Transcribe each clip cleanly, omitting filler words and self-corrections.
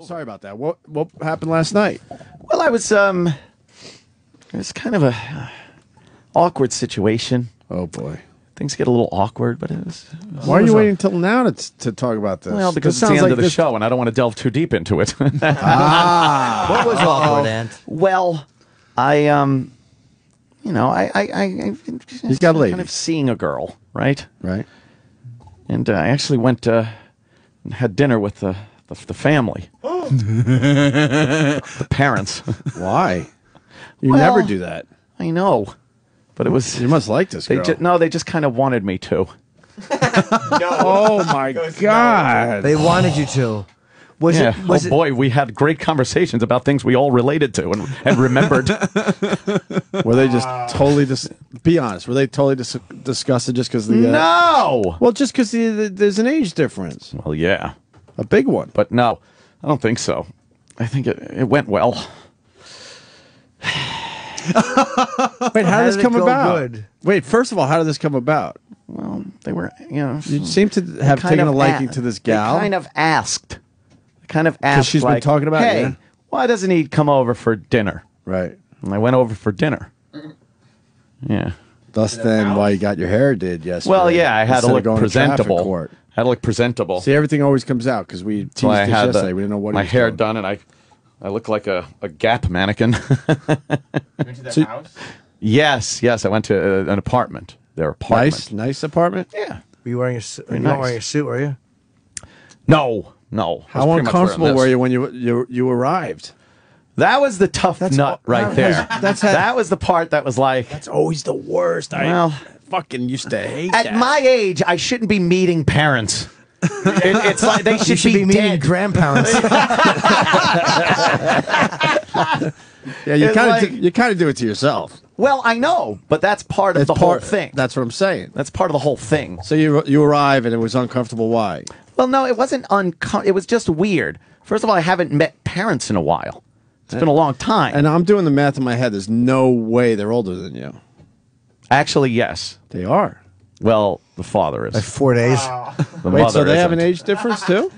Sorry about that. What happened last night? Well, it was kind of a awkward situation. Oh boy, things get a little awkward, but it was. Why are you waiting until now to talk about this? Well, because it's the end of the show, and I don't want to delve too deep into it. What was awkward, Ant? Well, I He's got ladies. kind of seeing a girl, right? Right. And I actually went and had dinner with the family, the parents. Why? You Well, never do that. I know, but it was. You must like this girl. No, they just kind of wanted me to. Oh my God! They wanted you to. Was it? Boy, we had great conversations about things we all related to and remembered. Were they just totally be honest? Were they totally disgusted just because the No. Well, just because there's an age difference. Well, yeah, a big one. But no, I don't think so. I think it went well. Wait, how did this come about? Good? Wait, first of all, how did this come about? Well, they were, You seem to have taken a liking to this gal. They kind of asked. She's been talking about, hey, yeah. why doesn't he come over for dinner? Right. And I went over for dinner. Yeah. Thus then why you got your hair did yesterday. Well, yeah, I had to instead of look going to traffic presentable. court. Had to look presentable. See, everything always comes out because we teased So I this had yesterday. We didn't know what my he was hair doing. done, and I look like a Gap mannequin. You went to their house? Yes, I went to an apartment. Their apartment. Nice apartment? Yeah. Were you wearing a suit? You nice. weren't wearing a suit, were you? No. How uncomfortable were you when you arrived? That was the tough nut right there. That was the part that was like. That's always the worst. Well, I fucking used to hate at that. my age, I shouldn't be meeting parents. It's like they should, be meeting dead. grandparents. Yeah, you It's kind of do it to yourself. Well, I know, but that's part of the whole thing. That's what I'm saying. That's part of the whole thing. So you arrive and it was uncomfortable. Why? Well, no, it wasn't it was just weird. First of all, I haven't met parents in a while. It's been a long time. And I'm doing the math in my head. There's no way they're older than you. Actually, yes. They are. Well, the father is. Like 4 days. The Wait, mother so they have isn't. an age difference too?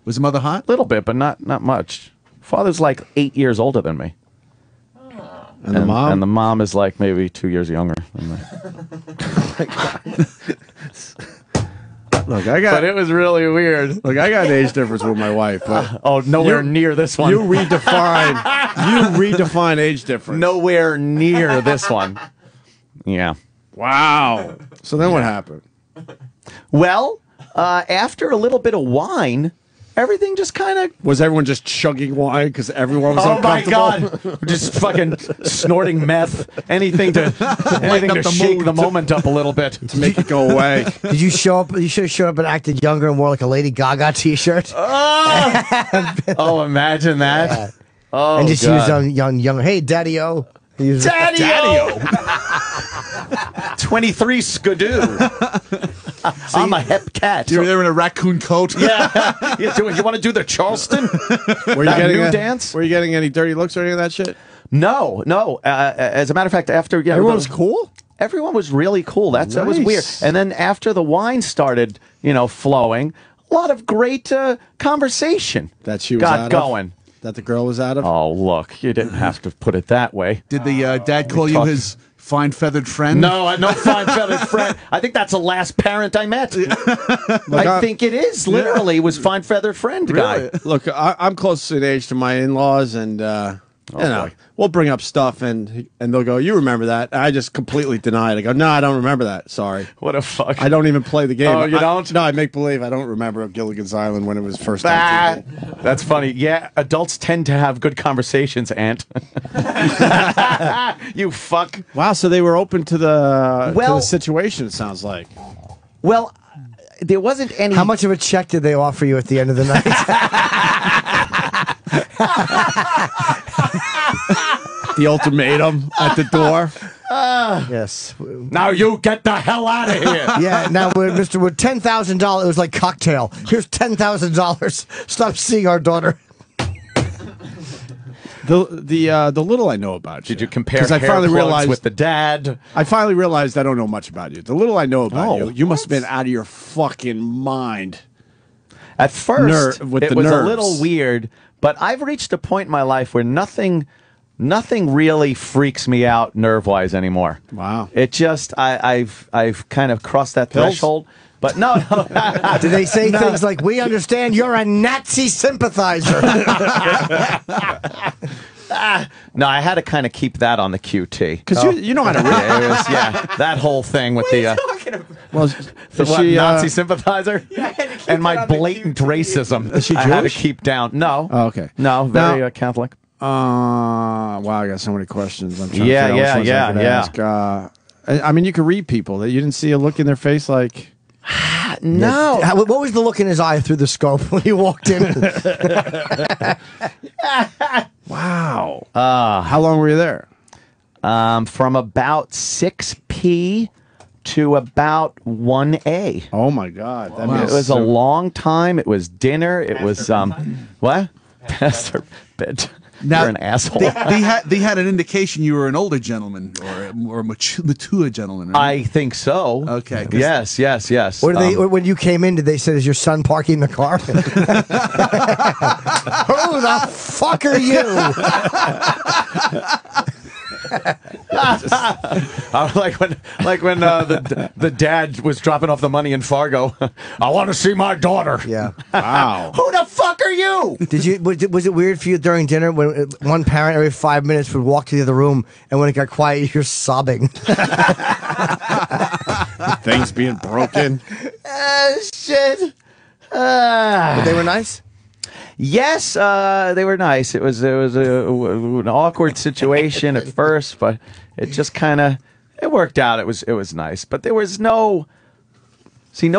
Was the mother hot? A little bit, but not much. Father's like 8 years older than me. And the mom? And the mom is like maybe 2 years younger than me. Look, But it was really weird. Look, I got an age difference with my wife, but nowhere near this one. You redefine age difference. Nowhere near this one. Yeah. Wow. So then what happened? Well, after a little bit of wine, everything just kind of... Was everyone just chugging wine because everyone was Oh my uncomfortable? God! Just fucking snorting meth, anything to shake the moment up a little bit, to make it go away. Did you show up? You should have showed up and acted younger and wore like a Lady Gaga T-shirt. Oh, imagine that! Yeah. Oh, and just God. use young. Hey, Daddy-O. Daddy-O. 23 skidoo. I'm a hep cat. You were there in a raccoon coat. Yeah. You want to do the Charleston? Were you getting new dance? Were you getting any dirty looks or any of that shit? No. As a matter of fact, after everyone was cool. Everyone was really cool. That was Nice. weird. And then after the wine started, flowing, a lot of great conversation That she was got out going. Of? That the girl was out of? Oh, look, you didn't have to put it that way. Did the dad call you his fine feathered friend? No, no fine feathered friend. I think that's the last parent I met. I think it is. Literally, was fine feathered friend guy. Look, I'm close in age to my in-laws, and boy. we'll bring up stuff, and they'll go, "You remember that?" I just completely deny it. I go, "No, I don't remember that. Sorry." What a fuck. I don't even play the game. Oh, you don't? No, I make believe I don't remember Gilligan's Island when it was first on TV. That's funny. Yeah, adults tend to have good conversations, Ant. You fuck. Wow, so they were open to the situation. It sounds like. Well, there wasn't any. How much of a check did they offer you at the end of the night? The ultimatum at the door. Yes. Now you get the hell out of here. Yeah. Now, with $10,000, it was like cocktail. Here's $10,000. Stop seeing our daughter. The little I know about you. Did you compare 'Cause I hair finally plugs realized with the dad? I finally realized I don't know much about you. The little I know about Oh, you must have been out of your fucking mind. At first, With it the was nerves. a little weird But I've reached a point in my life where nothing really freaks me out nerve-wise anymore. Wow. It just I've kind of crossed that Pills? threshold. But no. Do they say things like, "We understand you're a Nazi sympathizer"? No, I had to kind of keep that on the QT. Because you know how to read. Yeah, it was, that whole thing with the Well, the is what, she, Nazi sympathizer and my blatant racism. Is she I had to Jewish? keep down. No. Oh, okay. No, very Now- Catholic. Wow, I got so many questions. I'm trying Yeah, to figure out which yeah, ones I could ask. I mean, you could read people that you didn't see a look in their face like. No. What was the look in his eye through the scope when he walked in? Wow. How long were you there? From about 6 p. to about 1 a. Oh my God! That It means was a long time. It was dinner. It was what? Pastor Bed. Now, You're an asshole. They had an indication you were an older gentleman or a mature gentleman. Right? I think so. Okay, 'cause- Yes. Or when you came in, did they say, "Is your son parking the car?" Who the fuck are you? like when the dad was dropping off the money in Fargo. I want to see my daughter. Yeah. wow. Who the fuck are you? Was it weird for you during dinner when one parent every 5 minutes would walk to the other room, and when it got quiet, you're sobbing? Things being broken. Shit. But they were nice. Yes, they were nice. It was an awkward situation at first, but it just kind of worked out. It was nice, but there was no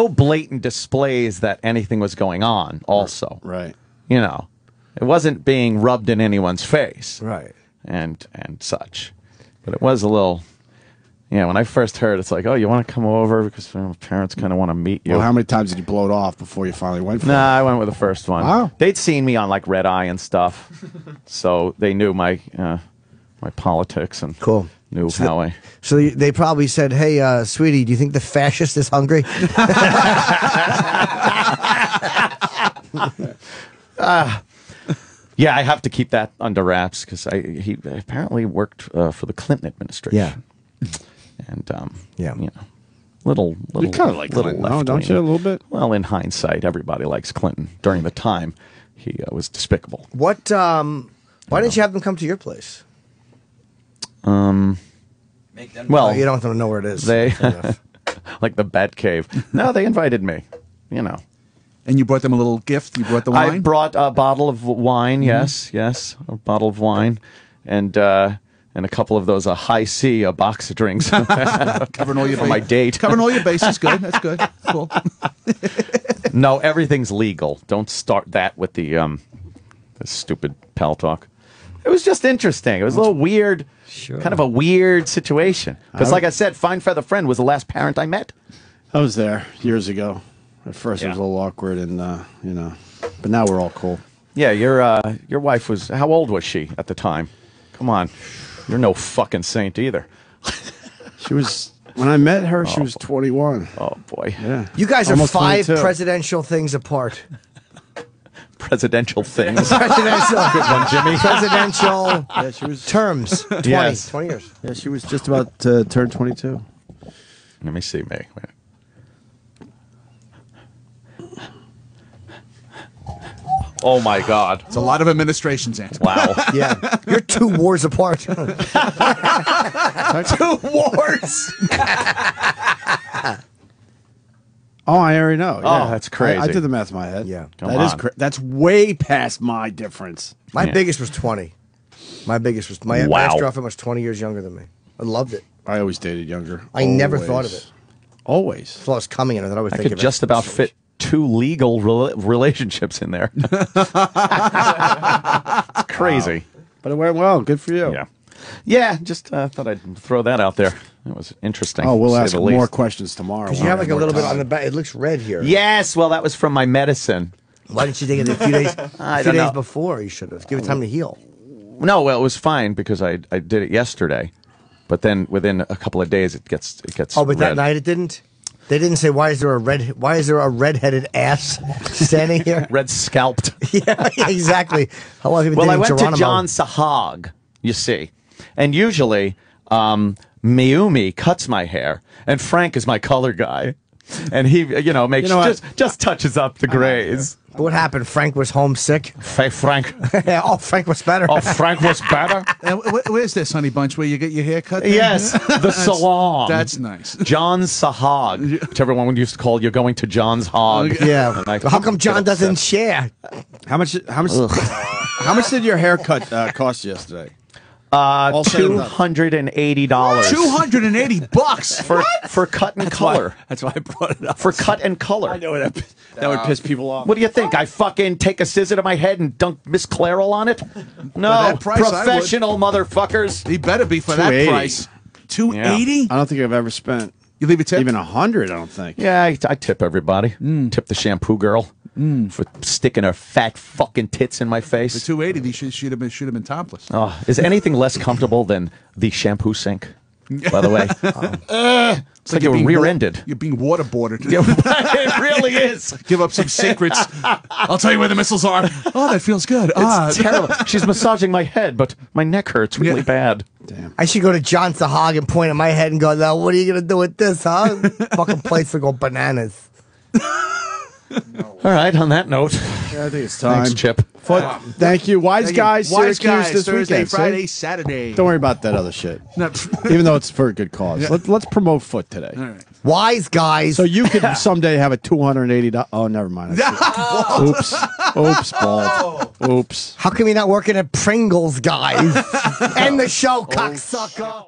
blatant displays that anything was going on. Also, Right. It wasn't being rubbed in anyone's face, Right. and such. But it was a little. Yeah, when I first heard, it's like, oh, you want to come over because parents kind of want to meet you. Well, how many times did you blow it off before you finally went for it? Nah, I went with the first one. Wow. They'd seen me on like Red Eye and stuff, so they knew my politics and Cool. knew how I. So they probably said, "Hey, sweetie, do you think the fascist is hungry?" Yeah, I have to keep that under wraps because he apparently worked for the Clinton administration. Yeah. And Yeah. little You kind of like little Clinton, no, don't left-wing. you? A little bit. Well, in hindsight, everybody likes Clinton. During the time, he was despicable. What? Why didn't you have them come to your place? Make them Well, Oh, you don't have to know where it is. they Fair enough. like the Bat Cave. No, they invited me. And you brought them a little gift. You brought the wine. I brought a bottle of wine. Yes, a bottle of wine, and a couple of those high C box of drinks. Covering all your for my date. Covering all your bases. Good. That's good. Cool. No, everything's legal. Don't start that with the stupid pal talk. It was just interesting. It was a little weird, kind of a weird situation. Because, like I said, Fine Feather Friend was the last parent I met. I was there years ago. At first, it was a little awkward, and but now we're all cool. Yeah, your wife was. How old was she at the time? Come on, you're no fucking saint either. She was when I met her. She was 21. Oh boy, Yeah, You guys are Almost 5 22. presidential things apart. presidential things. Presidential, Good one, Jimmy. presidential Yeah, she was. terms. 20, Yes. 20 years. Yeah, she was just about to turn 22. Let me see, May. Oh my God! It's a lot of administrations, Anthony. Wow. Yeah, you're 2 wars apart. 2 wars. Oh, I already know. Oh, yeah. that's crazy. I did the math in my head. Yeah. Come that is on. that's way past my difference. My Yeah. biggest was 20. My Wow. ex-girlfriend was 20 years younger than me. I loved it. I always dated younger. I never Always. thought of it. Always. I thought it was coming in. I thought I would I think could of it. just about fit 2 legal relationships in there. It's crazy. But it went well. Good for you. Yeah. Yeah, just thought I'd throw that out there. It was interesting. Oh, we'll to say ask the more least. questions tomorrow. Because you have like a little bit on the back. It looks red here. Yes, well, that was from my medicine. Why didn't you take it a few days? I A few don't days know. before you should have. Give it time to heal. No, well, it was fine because I did it yesterday, but then within a couple of days it gets. Oh, but that red. night it didn't. They didn't say why is there a redheaded ass standing here? Red scalped. Yeah, exactly. How long have you been Well, I dating went Geronimo? to John Sahag, you see. And usually, Mayumi cuts my hair, and Frank is my color guy. And he, makes just touches up the grays. What happened? Frank was homesick. Hey, Frank. Oh, Frank was better. Oh, Frank was better? Where's this, Honey Bunch, where you get your hair cut? Then? Yes, the salon. That's nice. John Sahag, which everyone used to call you going to John's Hog. Yeah. How come John doesn't share? How much did your haircut cost yesterday? $280. $280 for cut and color. That's why I brought it up. For cut and color. I know that would piss people off. What do you think? I fucking take a scissor to my head and dunk Miss Clairol on it? No, that price, professional motherfuckers. He better be for that 280. price. $280? I don't think I've ever spent You leave a tip? even 100. I don't think. Yeah, I tip everybody. Tip the shampoo girl for sticking her fat fucking tits in my For face. $280, they should have been topless. Oh, is anything less comfortable than the shampoo sink? By the way, it's like you were rear-ended. You're being waterboarded. It really is. Give up some secrets. I'll tell you where the missiles are. Oh, that feels good. It's terrible. She's massaging my head, but my neck hurts really bad. Damn. I should go to John Sahag and point at my head and go, now, what are you going to do with this, huh? Fucking place will go bananas. All right, on that note, Yeah, I think it's time. thanks, Chip. Thank you. Wise Guys, Wise Syracuse Guys, this Thursday, weekend. Friday, See? Saturday. Don't worry about that other shit. No. Even though it's for a good cause. Let's promote foot today. All right. Wise guys. So you could someday have a $280. Oh, never mind. Oops. Oops, bald. Oops. How come you're not working at Pringles, guys? End the show, cocksucker.